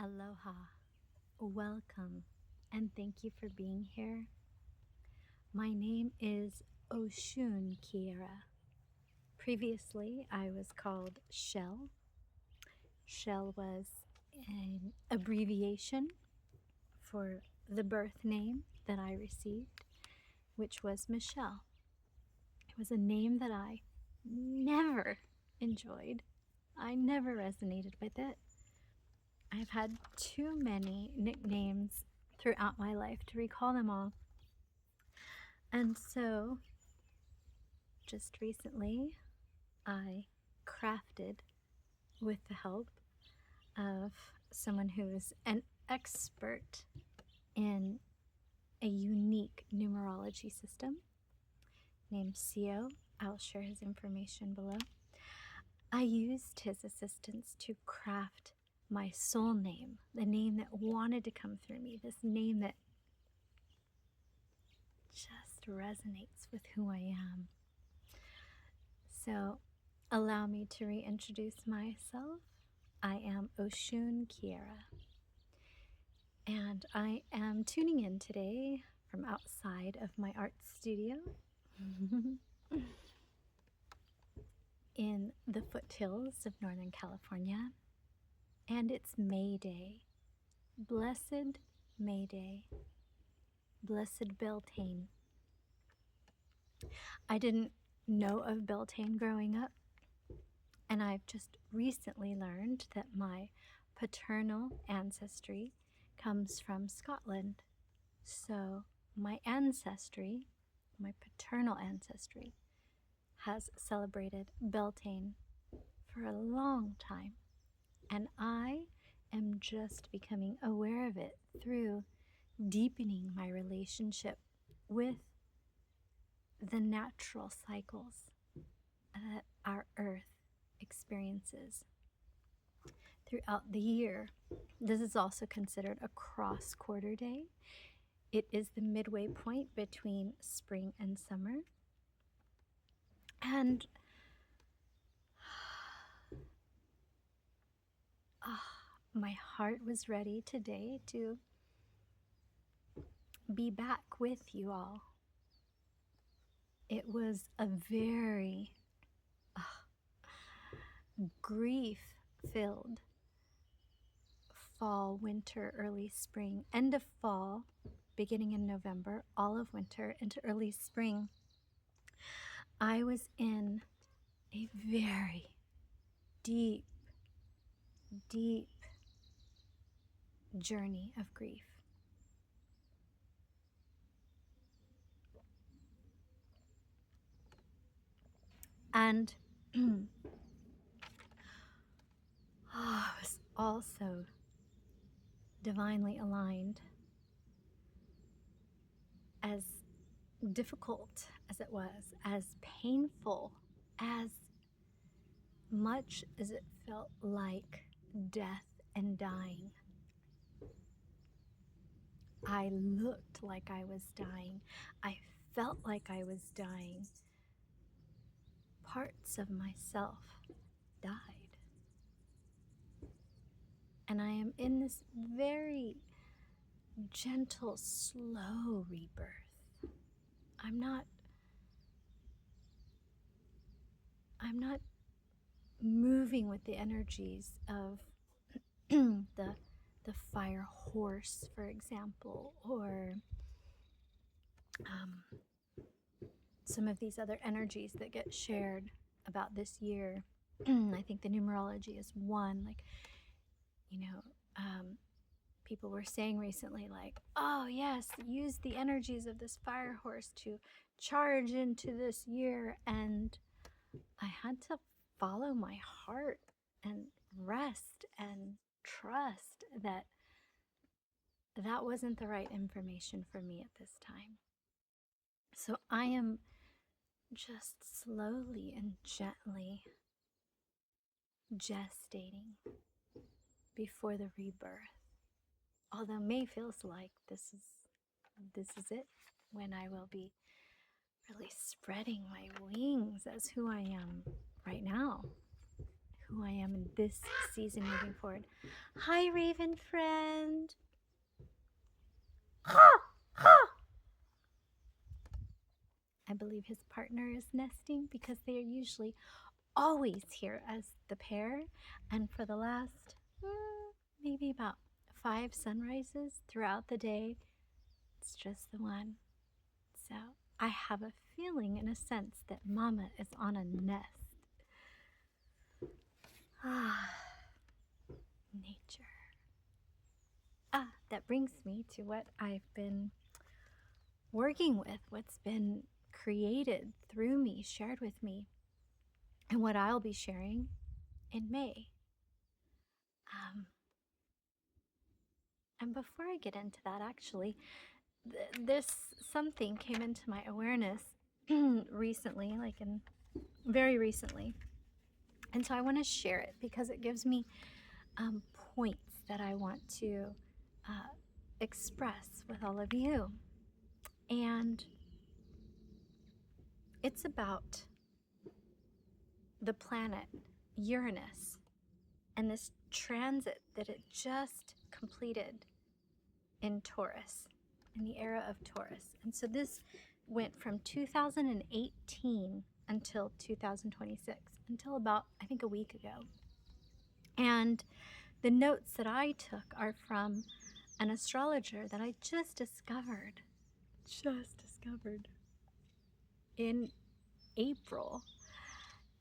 Aloha, welcome, and thank you for being here. My name is Oshun Kiera. Previously, I was called Shell. Shell was an abbreviation for the birth name that I received, which was Michelle. It was a name that I never enjoyed. I never resonated with it. I've had too many nicknames throughout my life to recall them all. And so, just recently, I crafted, with the help of someone who's an expert in a unique numerology system named Psio. I'll share his information below. I used his assistance to craft my soul name, the name that wanted to come through me, this name that just resonates with who I am. So allow me to reintroduce myself. I am Oshun Kiera, and I am tuning in today from outside of my art studio in the foothills of Northern California. And it's May Day. Blessed May Day. Blessed Beltane. I didn't know of Beltane growing up, and I've just recently learned that my paternal ancestry comes from Scotland. So my ancestry, my paternal ancestry, has celebrated Beltane for a long time, and I am just becoming aware of it through deepening my relationship with the natural cycles that our earth experiences throughout the year. This is also considered a cross-quarter day. It is the midway point between spring and summer. And my heart was ready today to be back with you all. It was a very grief-filled fall, winter, early spring, end of fall, beginning in November, all of winter into early spring. I was in a very deep journey of grief. And I was also divinely aligned. As difficult as it was, as painful, as much as it felt like death and dying, I looked like I was dying. I felt like I was dying. Parts of myself died. And I am in this very gentle, slow rebirth. I'm not moving with the energies of the fire horse, for example, or some of these other energies that get shared about this year. I think the numerology is one. Like, people were saying recently, like, oh yes, use the energies of this fire horse to charge into this year. And I had to follow my heart and rest and trust that that wasn't the right information for me at this time. So I am just slowly and gently gestating before the rebirth. Although May feels like this is it, when I will be really spreading my wings as who I am right now, who I am in this season moving forward. Hi, Raven friend. I believe his partner is nesting because they are usually always here as the pair. And for the last maybe about 5 sunrises throughout the day, it's just the one. So I have a feeling, in a sense, that Mama is on a nest. Nature. That brings me to what I've been working with, what's been created through me, shared with me, and what I'll be sharing in May. And before I get into that, actually, there's something came into my awareness recently, very recently. And so I want to share it because it gives me points that I want to express with all of you. And it's about the planet Uranus and this transit that it just completed in Taurus, in the era of Taurus. And so this went from 2018 until 2026, until about, I think, a week ago. And the notes that I took are from an astrologer that I just discovered in April.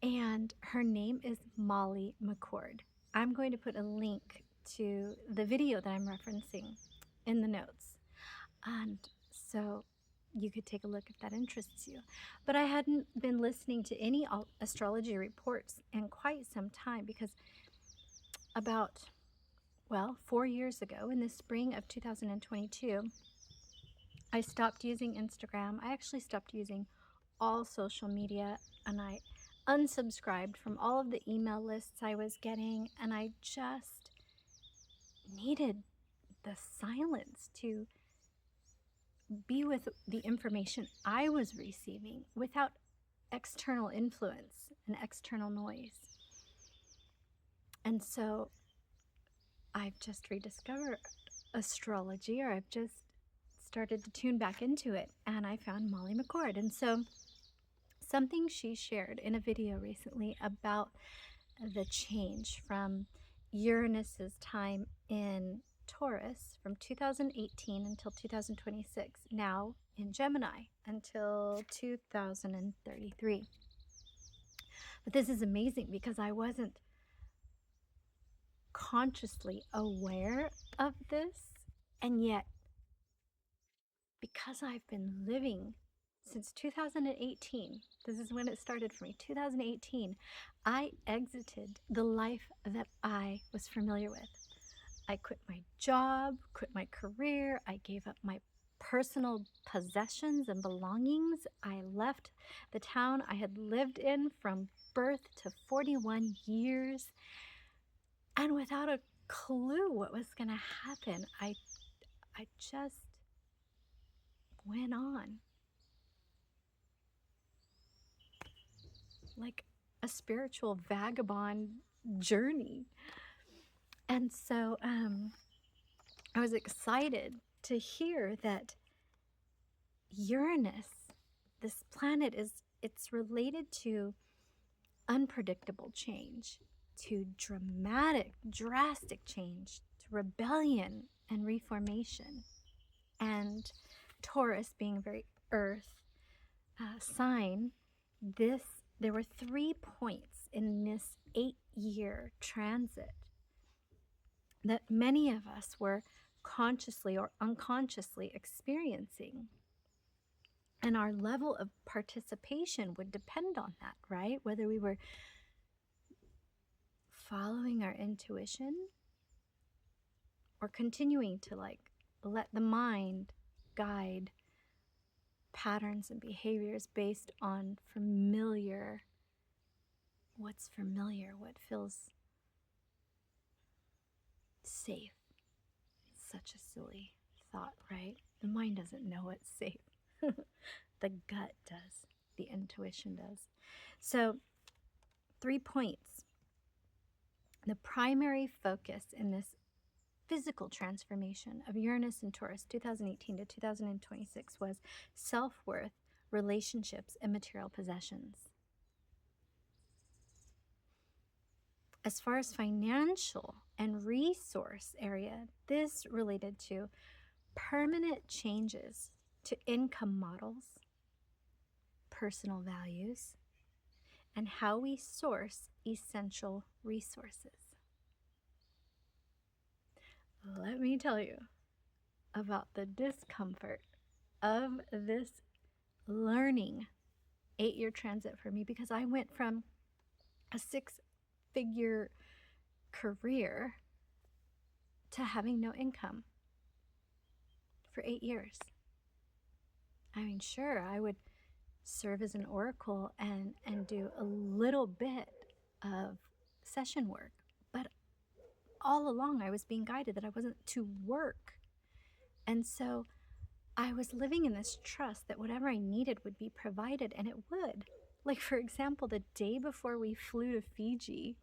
And her name is McCord. I'm going to put a link to the video that I'm referencing in the notes. And so you could take a look if that interests you. But I hadn't been listening to any astrology reports in quite some time because about, 4 years ago, in the spring of 2022, I stopped using Instagram. I actually stopped using all social media, and I unsubscribed from all of the email lists I was getting, and I just needed the silence to be with the information I was receiving without external influence and external noise. And so I've just rediscovered astrology, or I've just started to tune back into it, and I found McCord. And so something she shared in a video recently about the change from Uranus's time in Taurus from 2018 until 2026, now in Gemini until 2033. But this is amazing because I wasn't consciously aware of this, and yet because I've been living since 2018, this is when it started for me, 2018, I exited the life that I was familiar with. I quit my job, quit my career, I gave up my personal possessions and belongings. I left the town I had lived in from birth to 41 years, and without a clue what was going to happen, I just went on like a spiritual vagabond journey. And so I was excited to hear that Uranus, this planet, it's related to unpredictable change, to drastic change, to rebellion and reformation. And Taurus being a very earth sign, there were 3 points in this 8-year transit that many of us were consciously or unconsciously experiencing. And our level of participation would depend on that, right? Whether we were following our intuition or continuing to let the mind guide patterns and behaviors based on what's familiar, what feels safe. Such a silly thought, right? The mind doesn't know what's safe. The gut does. The intuition does. So 3 points The primary focus in this physical transformation of Uranus and Taurus 2018 to 2026 was self-worth, relationships, and material possessions. As far as financial and resource area, this related to permanent changes to income models, personal values, and how we source essential resources. Let me tell you about the discomfort of this learning 8-year transit for me, because I went from a 6-figure career to having no income for 8 years. I mean, sure, I would serve as an oracle and do a little bit of session work, but all along I was being guided that I wasn't to work. And so I was living in this trust that whatever I needed would be provided, and it would. Like, for example, the day before we flew to Fiji,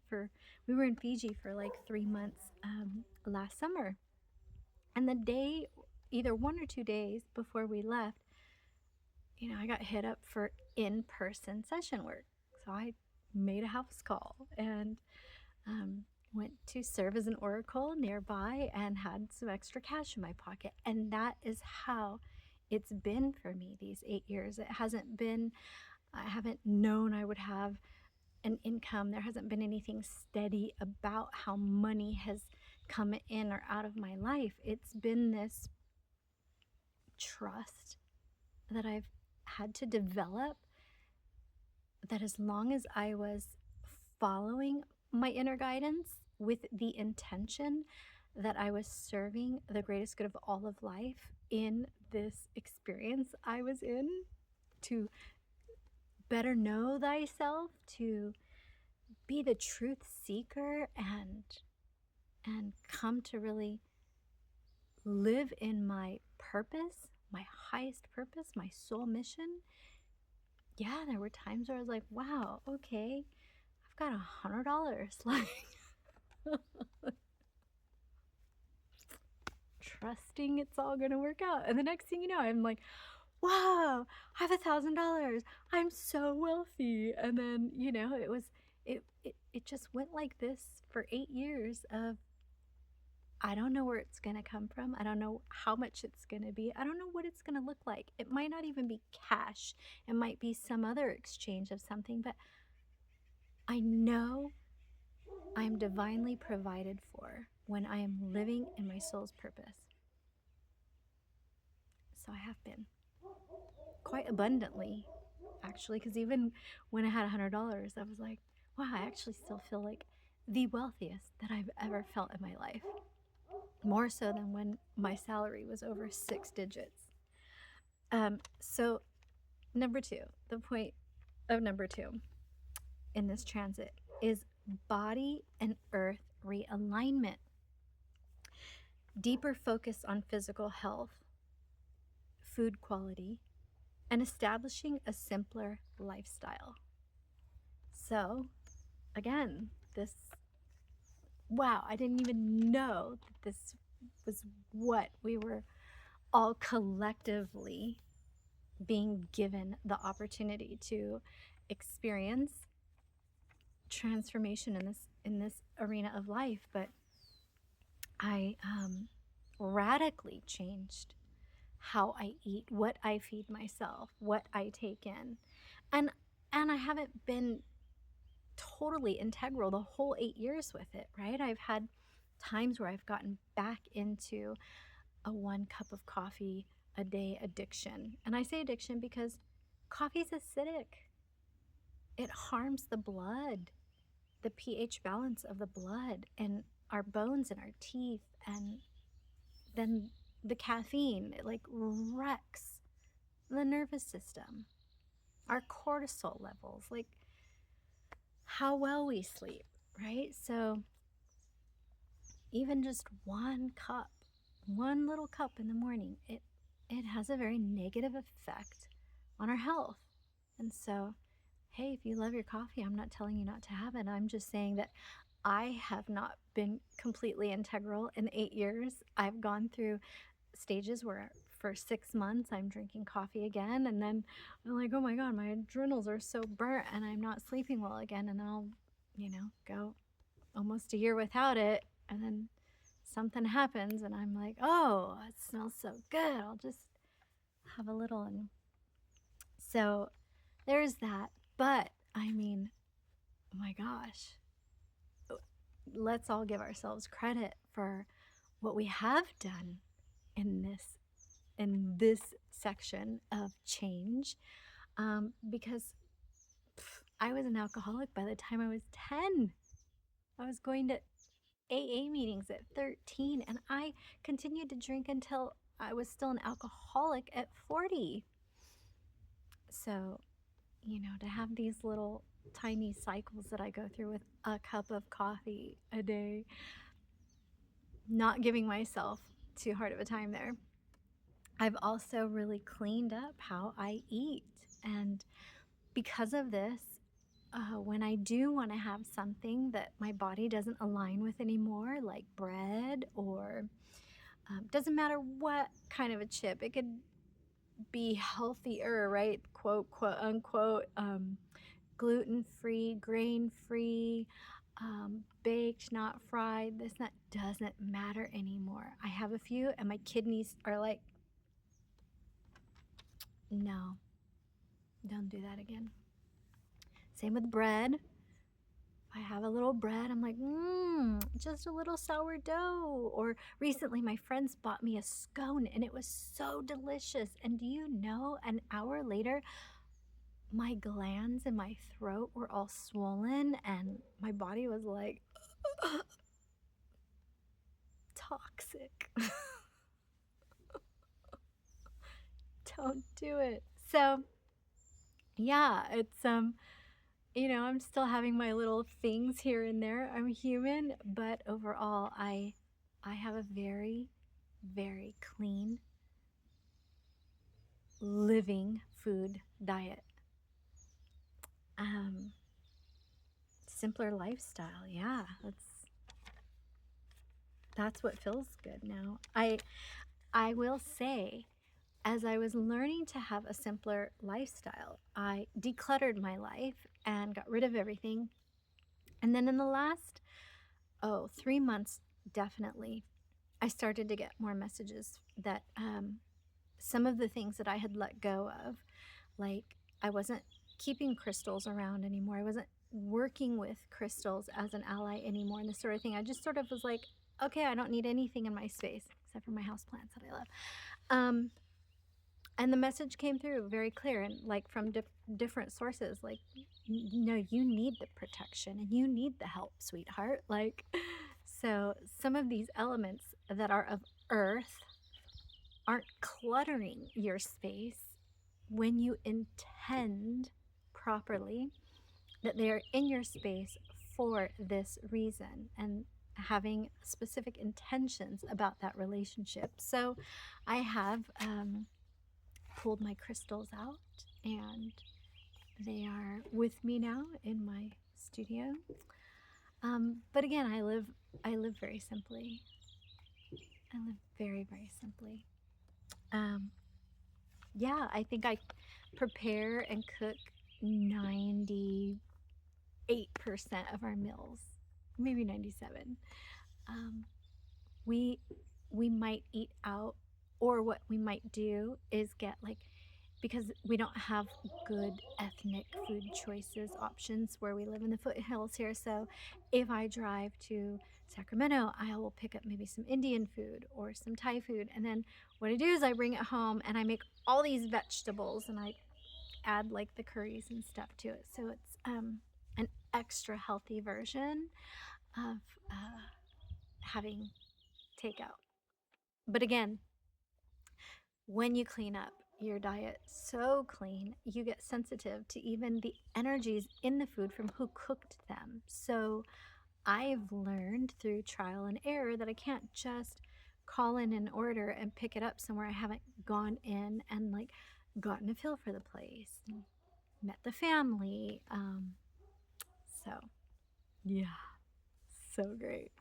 we were in Fiji for like 3 months last summer. And the day, either 1 or 2 days before we left, I got hit up for in-person session work. So I made a house call and went to serve as an oracle nearby and had some extra cash in my pocket. And that is how it's been for me these 8 years. It hasn't been, I haven't known I would have an income. There hasn't been anything steady about how money has come in or out of my life. It's been this trust that I've had to develop, that as long as I was following my inner guidance with the intention that I was serving the greatest good of all of life in this experience I was in, to better know thyself, to be the truth seeker, and come to really live in my purpose, my highest purpose, my soul mission. Yeah, there were times where I was like, wow, okay, I've got $100, like trusting it's all gonna work out. And the next thing you know, I'm like, wow, I have $1,000. I'm so wealthy. And then, it just went like this for 8 years of, I don't know where it's going to come from. I don't know how much it's going to be. I don't know what it's going to look like. It might not even be cash. It might be some other exchange of something, but I know I'm divinely provided for when I am living in my soul's purpose. So I have been quite abundantly, actually, because even when I had $100, I was like, wow, I actually still feel like the wealthiest that I've ever felt in my life. More so than when my salary was over 6 digits. So number 2, the point of number 2 in this transit is body and earth realignment. Deeper focus on physical health, food quality, and establishing a simpler lifestyle. So again, wow, I didn't even know that this was what we were all collectively being given the opportunity to experience transformation in this arena of life. But I radically changed how I eat, what I feed myself, what I take in, and I haven't been totally integral the whole 8 years with it, right? I've had times where I've gotten back into a 1 cup of coffee a day addiction. And I say addiction because coffee's acidic. It harms the blood, the pH balance of the blood, and our bones and our teeth. And then the caffeine, it like wrecks the nervous system, our cortisol levels, like how well we sleep, right? So even just 1 cup, 1 little cup in the morning, it has a very negative effect on our health. And so, hey, if you love your coffee, I'm not telling you not to have it. I'm just saying that I have not been completely integral in 8 years. I've gone through stages where for 6 months I'm drinking coffee again, and then I'm like, oh my god, my adrenals are so burnt and I'm not sleeping well again, and then I'll, go almost a year without it, and then something happens and I'm like, oh, it smells so good, I'll just have a little. And so there's that. But I mean, oh my gosh, let's all give ourselves credit for what we have done in this section of change, because I was an alcoholic by the time I was 10. I was going to AA meetings at 13, and I continued to drink until I was still an alcoholic at 40. So, to have these little tiny cycles that I go through with a cup of coffee a day, not giving myself too hard of a time there. I've also really cleaned up how I eat. And because of this, when I do want to have something that my body doesn't align with anymore, like bread or doesn't matter what kind of a chip, it could be healthier, right? Quote unquote, gluten-free, grain-free, baked, not fried. That doesn't matter anymore. I have a few, and my kidneys are like, no, don't do that again. Same with bread. I have a little bread, I'm like, just a little sourdough. Or recently my friends bought me a scone and it was so delicious. And do you know, an hour later, my glands in my throat were all swollen and my body was like, toxic. Don't do it. So yeah, it's I'm still having my little things here and there. I'm human, but overall I have a very, very clean living food diet. Simpler lifestyle. Yeah, that's what feels good now. I will say, as I was learning to have a simpler lifestyle, I decluttered my life and got rid of everything. And then in the last 3 months, definitely, I started to get more messages that some of the things that I had let go of, like I wasn't keeping crystals around anymore. I wasn't working with crystals as an ally anymore and this sort of thing. I just sort of was like, okay, I don't need anything in my space except for my houseplants that I love. And the message came through very clear, and like from different sources, like, no, you need the protection and you need the help, sweetheart. Like, so some of these elements that are of earth aren't cluttering your space when you intend properly that they are in your space for this reason, and having specific intentions about that relationship. So I have pulled my crystals out, and they are with me now in my studio. But again, I live very simply. I live very, very simply. Yeah, I think I prepare and cook 98% of our meals, maybe 97. We might eat out, or what we might do is get, like, because we don't have good ethnic food choices options where we live in the foothills here. So if I drive to Sacramento, I will pick up maybe some Indian food or some Thai food. And then what I do is I bring it home and I make all these vegetables and I add like the curries and stuff to it. So it's an extra healthy version of having takeout. But again, when you clean up your diet so clean, you get sensitive to even the energies in the food from who cooked them. So I've learned through trial and error that I can't just call in an order and pick it up somewhere I haven't gone in and like gotten a feel for the place, met the family. So yeah, So great.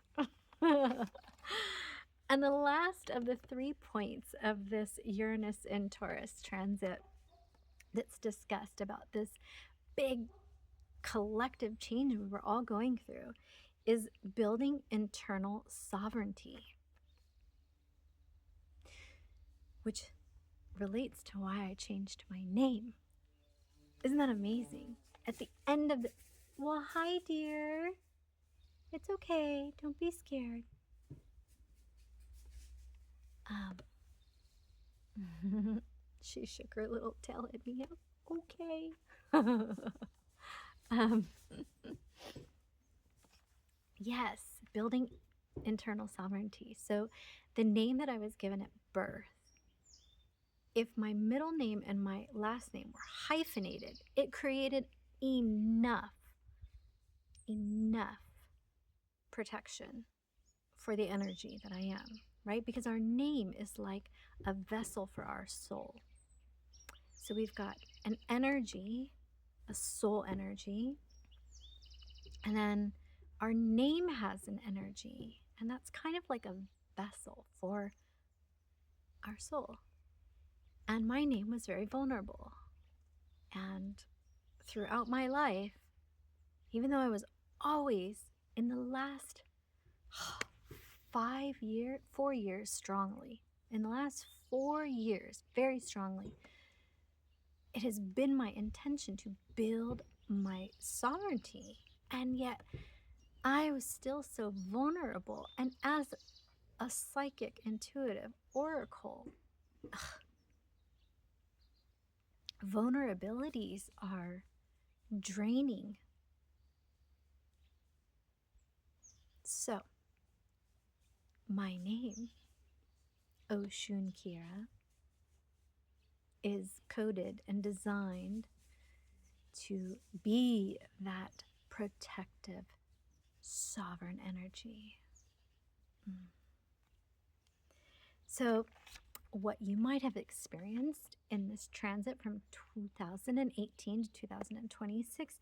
And the last of the 3 points of this Uranus in Taurus transit that's discussed about this big collective change we're all going through is building internal sovereignty, which relates to why I changed my name. Isn't that amazing? At the end of the... Well, hi, dear. It's okay. Don't be scared. She shook her little tail at me. Okay. um, yes, building internal sovereignty. So the name that I was given at birth, if my middle name and my last name were hyphenated, it created enough protection for the energy that I am, right? Because our name is like a vessel for our soul. So we've got an energy, a soul energy, and then our name has an energy, and that's kind of like a vessel for our soul. And my name was very vulnerable. And throughout my life, even though I was always in the last 4 years strongly, in the last 4 years, very strongly, it has been my intention to build my sovereignty. And yet I was still so vulnerable. And as a psychic, intuitive oracle, vulnerabilities are draining. So, my name, Oshun Kira, is coded and designed to be that protective, sovereign energy. So, what you might have experienced in this transit from 2018 to 2026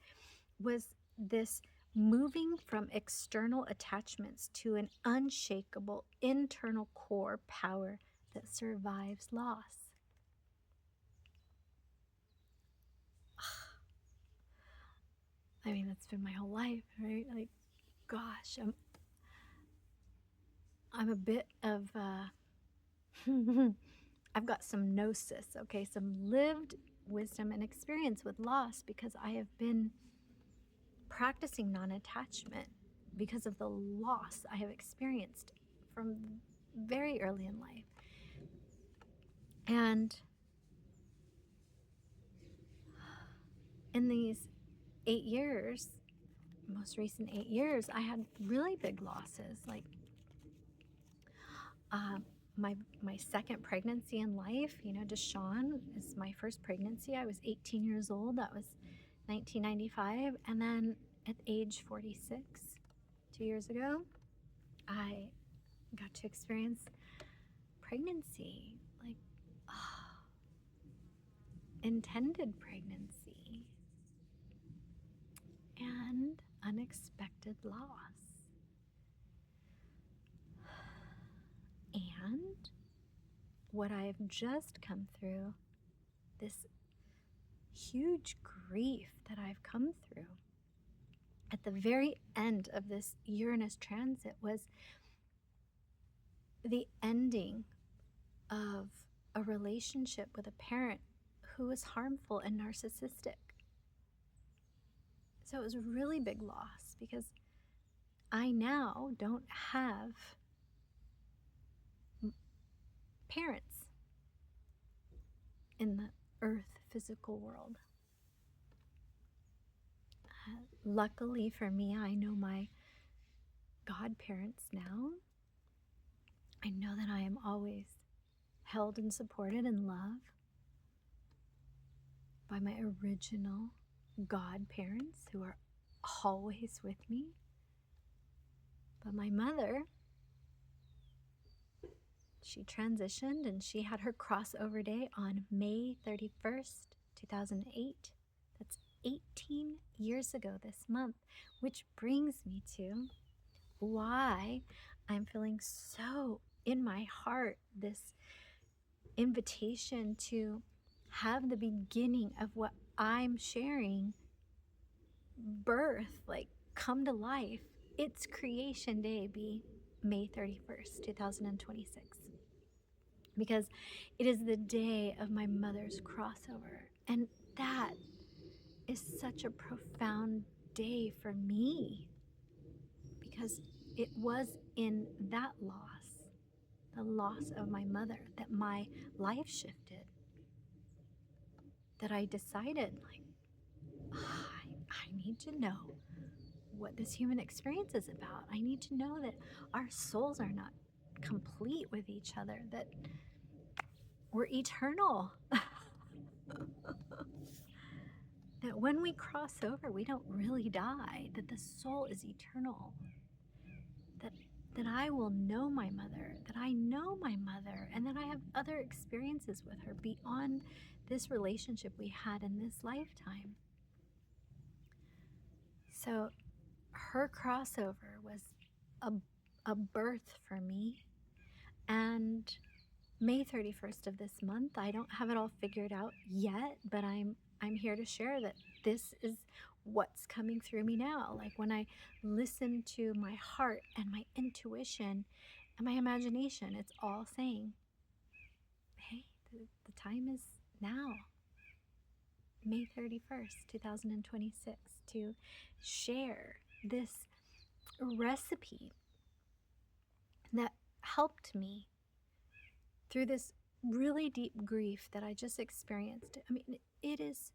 was this moving from external attachments to an unshakable internal core power that survives loss. I mean, that's been my whole life, right? Like, gosh, I'm a bit of I've got some gnosis, okay, some lived wisdom and experience with loss because I have been practicing non-attachment because of the loss I have experienced from very early in life. And in these 8 years, most recent 8 years, I had really big losses. Like my second pregnancy in life, you know, Deshaun is my first pregnancy. I was 18 years old. That was 1995. And then at age 46, 2 years ago, I got to experience pregnancy, like intended pregnancy and unexpected loss. And what I have just come through, this huge grief that I've come through at the very end of this Uranus transit, was the ending of a relationship with a parent who was harmful and narcissistic. So it was a really big loss because I now don't have parents in the earth physical world. Luckily for me, I know my godparents now. I know that I am always held and supported and loved by my original godparents who are always with me. But my mother, she transitioned and she had her crossover day on May 31st, 2008. That's 18 years ago this month, which brings me to why I'm feeling so in my heart this invitation to have the beginning of what I'm sharing birth, like come to life. It's creation day, be May 31st, 2026. Because it is the day of my mother's crossover. And that is such a profound day for me, because it was in that loss, the loss of my mother, that my life shifted, that I decided, like, I need to know what this human experience is about. I need to know that our souls are not complete with each other, that we're eternal. That when we cross over, we don't really die, that the soul is eternal, that I will know my mother, that I know my mother, and that I have other experiences with her beyond this relationship we had in this lifetime. So her crossover was a birth for me. And May 31st of this month, I don't have it all figured out yet, but I'm here to share that this is what's coming through me now. Like when I listen to my heart and my intuition and my imagination, it's all saying, hey, the time is now, May 31st, 2026, to share this recipe that helped me through this really deep grief that I just experienced. I mean, it has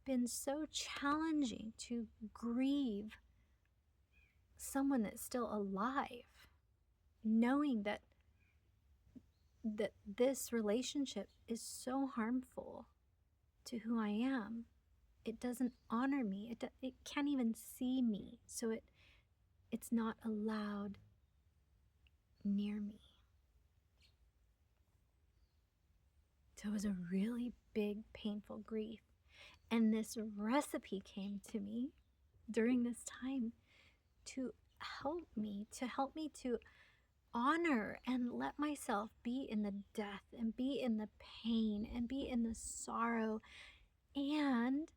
been so challenging to grieve someone that's still alive, knowing that this relationship is so harmful to who I am. It doesn't honor me. It can't even see me. So it's not allowed near me. So it was a really big, painful grief. And this recipe came to me during this time to help me to honor and let myself be in the death and be in the pain and be in the sorrow and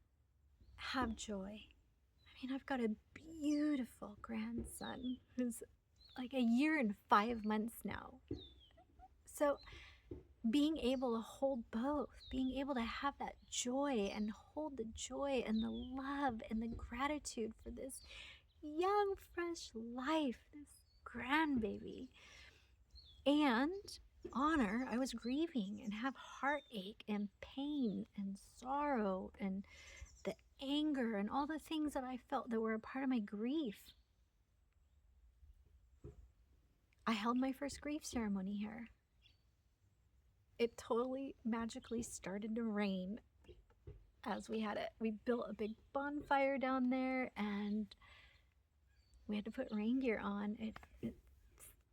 have joy. I mean, I've got a beautiful grandson who's like a year and 5 months now. So being able to hold both, being able to have that joy and hold the joy and the love and the gratitude for this young, fresh life, this grandbaby, and honor, I was grieving and have heartache and pain and sorrow and the anger and all the things that I felt that were a part of my grief. I held my first grief ceremony here. It totally magically started to rain as we had it. We built a big bonfire down there and we had to put rain gear on.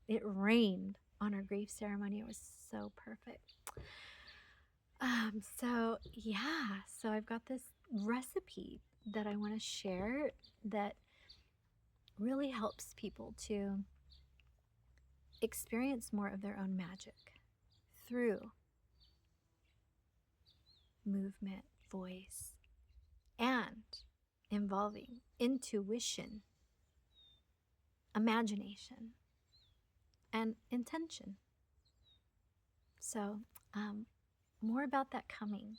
It rained on our grief ceremony. It was so perfect. So I've got this recipe that I want to share that really helps people to experience more of their own magic through movement, voice, and involving intuition, imagination, and intention. So, more about that coming.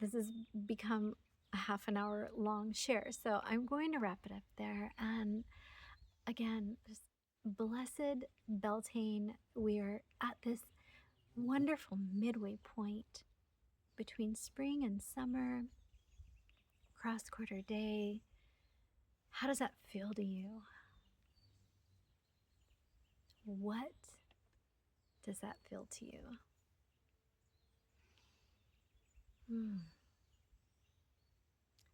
This has become a half an hour long share, so I'm going to wrap it up there. And again, just blessed Beltane, we're at this wonderful midway point between spring and summer, cross quarter day. How does that feel to you? What does that feel to you?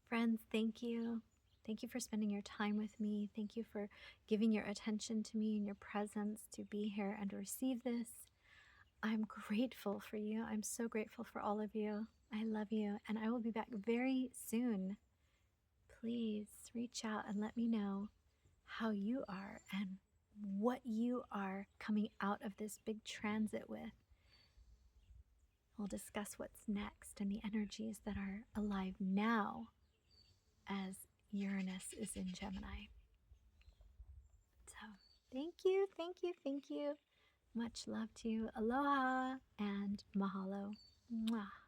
Friends, thank you. Thank you for spending your time with me. Thank you for giving your attention to me and your presence to be here and to receive this. I'm grateful for you. I'm so grateful for all of you. I love you, and I will be back very soon. please reach out and let me know how you are and what you are coming out of this big transit with. We'll discuss what's next and the energies that are alive now as Uranus is in Gemini. So, thank you, thank you, thank you. Much love to you. Aloha and mahalo. Mwah.